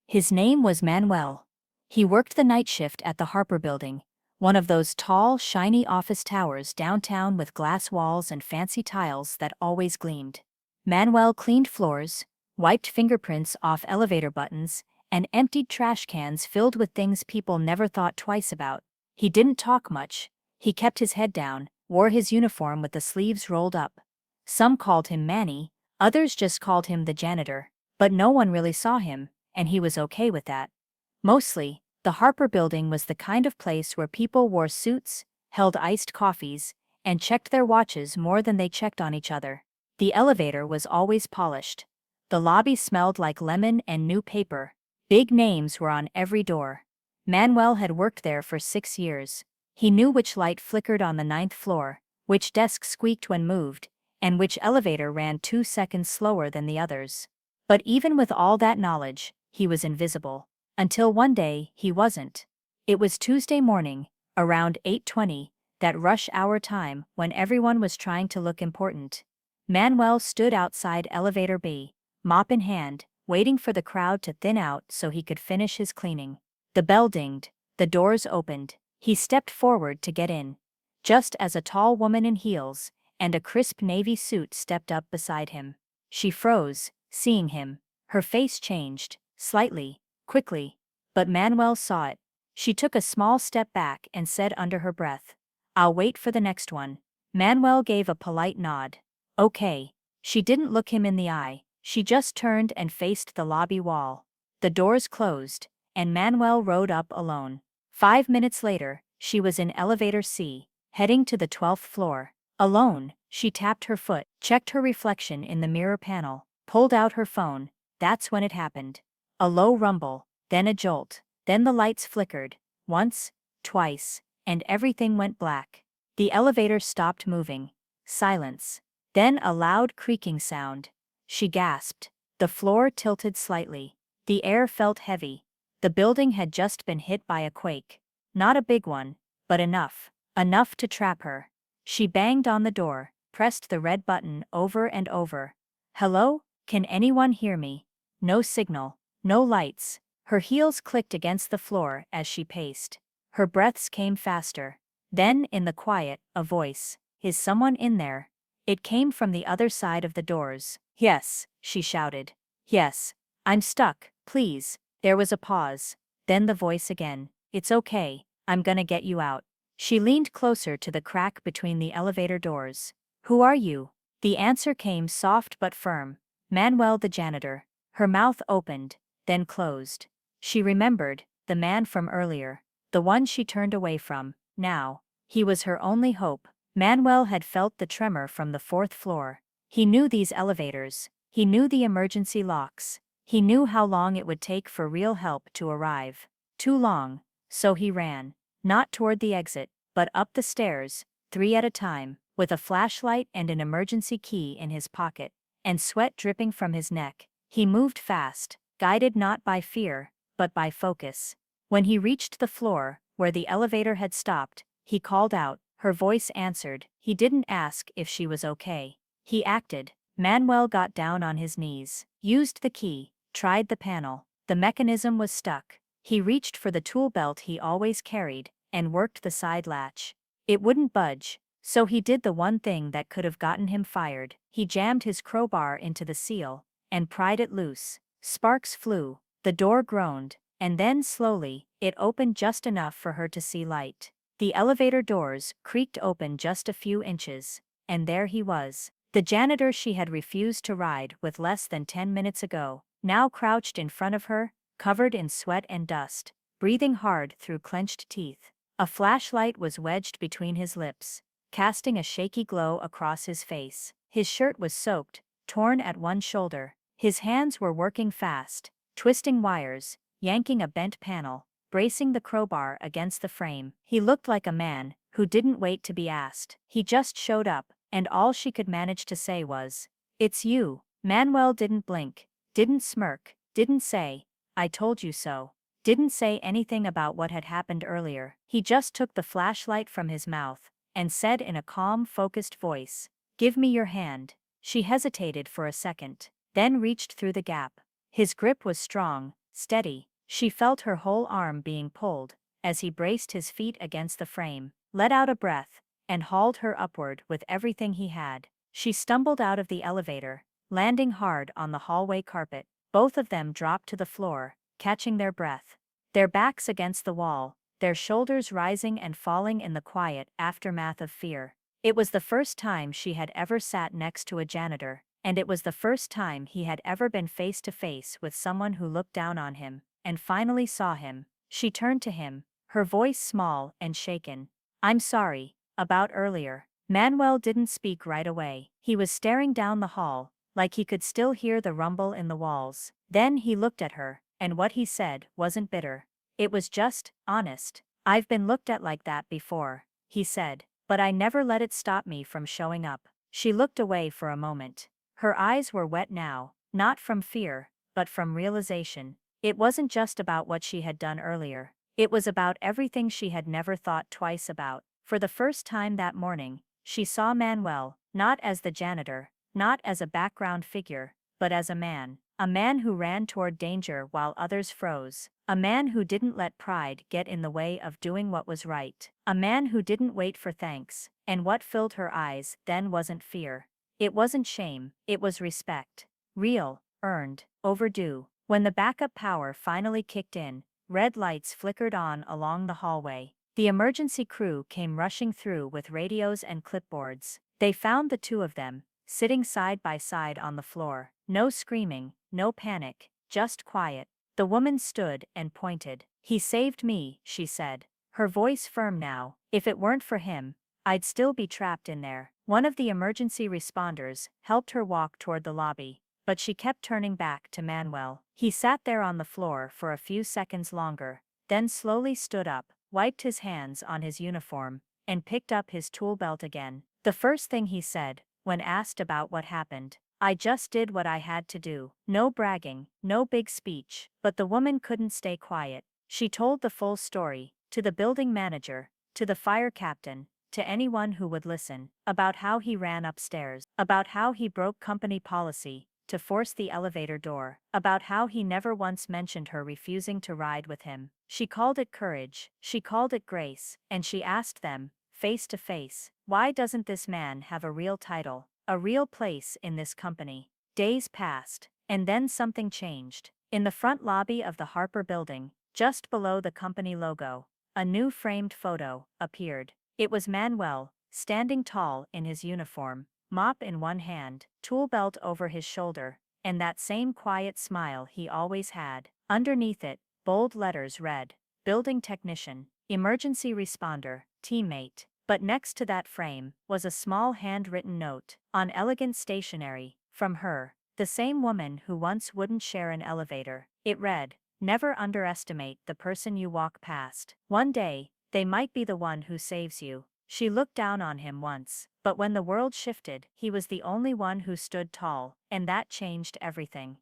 His name was Manuel. He worked the night shift at the Harper Building, one of those tall, shiny office towers downtown with glass walls and fancy tiles that always gleamed. Manuel cleaned floors, wiped fingerprints off elevator buttons, and emptied trash cans filled with things people never thought twice about. He didn't talk much. He kept his head down, wore his uniform with the sleeves rolled up. Some called him Manny, others just called him the janitor, but no one really saw him, and he was okay with that. Mostly, the Harper Building was the kind of place where people wore suits, held iced coffees, and checked their watches more than they checked on each other. The elevator was always polished. The lobby smelled like lemon and new paper. Big names were on every door. Manuel had worked there for 6 years. He knew which light flickered on the 9th floor, which desk squeaked when moved, and which elevator ran 2 seconds slower than the others. But even with all that knowledge, he was invisible. Until one day, he wasn't. It was Tuesday morning, around 8:20, that rush hour time when everyone was trying to look important. Manuel stood outside elevator B, mop in hand, waiting for the crowd to thin out so he could finish his cleaning. The bell dinged, the doors opened. He stepped forward to get in. Just as a tall woman in heels and a crisp navy suit stepped up beside him. She froze, seeing him. Her face changed, slightly, quickly. But Manuel saw it. She took a small step back and said under her breath, "I'll wait for the next one." Manuel gave a polite nod. Okay. She didn't look him in the eye. She just turned and faced the lobby wall. The doors closed, and Manuel rode up alone. 5 minutes later, she was in elevator C, heading to the 12th floor. Alone, she tapped her foot, checked her reflection in the mirror panel, pulled out her phone. That's when it happened. A low rumble, then a jolt, then the lights flickered, once, twice, and everything went black. The elevator stopped moving. Silence. Then a loud creaking sound. She gasped. The floor tilted slightly. The air felt heavy. The building had just been hit by a quake. Not a big one, but enough. Enough to trap her. She banged on the door, pressed the red button over and over. Hello? Can anyone hear me? No signal. No lights. Her heels clicked against the floor as she paced. Her breaths came faster. Then, in the quiet, a voice. Is someone in there? It came from the other side of the doors. Yes, she shouted. Yes. I'm stuck, please. There was a pause. Then the voice again. It's okay, I'm gonna get you out. She leaned closer to the crack between the elevator doors. Who are you? The answer came soft but firm. Manuel the janitor. Her mouth opened, then closed. She remembered, the man from earlier. The one she turned away from. Now, he was her only hope. Manuel had felt the tremor from the 4th floor. He knew these elevators. He knew the emergency locks. He knew how long it would take for real help to arrive. Too long. So he ran. Not toward the exit, but up the stairs, 3 at a time, with a flashlight and an emergency key in his pocket, and sweat dripping from his neck. He moved fast, guided not by fear, but by focus. When he reached the floor, where the elevator had stopped, he called out. Her voice answered. He didn't ask if she was okay. He acted. Manuel got down on his knees, used the key, tried the panel. The mechanism was stuck. He reached for the tool belt he always carried, and worked the side latch. It wouldn't budge, so he did the one thing that could have gotten him fired. He jammed his crowbar into the seal, and pried it loose. Sparks flew. The door groaned, and then slowly, it opened just enough for her to see light. The elevator doors creaked open just a few inches, and there he was. The janitor she had refused to ride with less than 10 minutes ago, now crouched in front of her, covered in sweat and dust, breathing hard through clenched teeth. A flashlight was wedged between his lips, casting a shaky glow across his face. His shirt was soaked, torn at one shoulder. His hands were working fast, twisting wires, yanking a bent panel, bracing the crowbar against the frame. He looked like a man who didn't wait to be asked. He just showed up, and all she could manage to say was, "It's you." Manuel didn't blink, didn't smirk, didn't say, "I told you so." Didn't say anything about what had happened earlier. He just took the flashlight from his mouth and said in a calm, focused voice, "Give me your hand." She hesitated for a second, then reached through the gap. His grip was strong, Steady. She felt her whole arm being pulled, as he braced his feet against the frame, let out a breath, and hauled her upward with everything he had. She stumbled out of the elevator, landing hard on the hallway carpet. Both of them dropped to the floor, catching their breath. Their backs against the wall, their shoulders rising and falling in the quiet aftermath of fear. It was the first time she had ever sat next to a janitor, and it was the first time he had ever been face to face with someone who looked down on him, and finally saw him. She turned to him, her voice small and shaken. "I'm sorry, about earlier." Manuel didn't speak right away. He was staring down the hall, like he could still hear the rumble in the walls. Then he looked at her, and what he said wasn't bitter. It was just honest. "I've been looked at like that before," he said, "but I never let it stop me from showing up." She looked away for a moment. Her eyes were wet now, not from fear, but from realization. It wasn't just about what she had done earlier. It was about everything she had never thought twice about. For the first time that morning, she saw Manuel, not as the janitor, not as a background figure, but as a man who ran toward danger while others froze, a man who didn't let pride get in the way of doing what was right, a man who didn't wait for thanks, and what filled her eyes then wasn't fear. It wasn't shame, it was respect. Real, earned, overdue. When the backup power finally kicked in, red lights flickered on along the hallway. The emergency crew came rushing through with radios and clipboards. They found the two of them, sitting side by side on the floor. No screaming, no panic, just quiet. The woman stood and pointed. "He saved me," she said, her voice firm now. "If it weren't for him, I'd still be trapped in there." One of the emergency responders helped her walk toward the lobby, but she kept turning back to Manuel. He sat there on the floor for a few seconds longer, then slowly stood up, wiped his hands on his uniform, and picked up his tool belt again. The first thing he said, when asked about what happened, "I just did what I had to do." No bragging, no big speech, but the woman couldn't stay quiet. She told the full story, to the building manager, to the fire captain, to anyone who would listen, about how he ran upstairs, about how he broke company policy to force the elevator door, about how he never once mentioned her refusing to ride with him. She called it courage, she called it grace, and she asked them, face to face, why doesn't this man have a real title, a real place in this company? Days passed, and then something changed. In the front lobby of the Harper building, just below the company logo, a new framed photo appeared. It was Manuel, standing tall in his uniform, mop in one hand, tool belt over his shoulder, and that same quiet smile he always had. Underneath it, bold letters read, "Building Technician, Emergency Responder, Teammate." But next to that frame was a small handwritten note, on elegant stationery, from her, the same woman who once wouldn't share an elevator. It read, "Never underestimate the person you walk past. One day, they might be the one who saves you." She looked down on him once, but when the world shifted, he was the only one who stood tall, and that changed everything.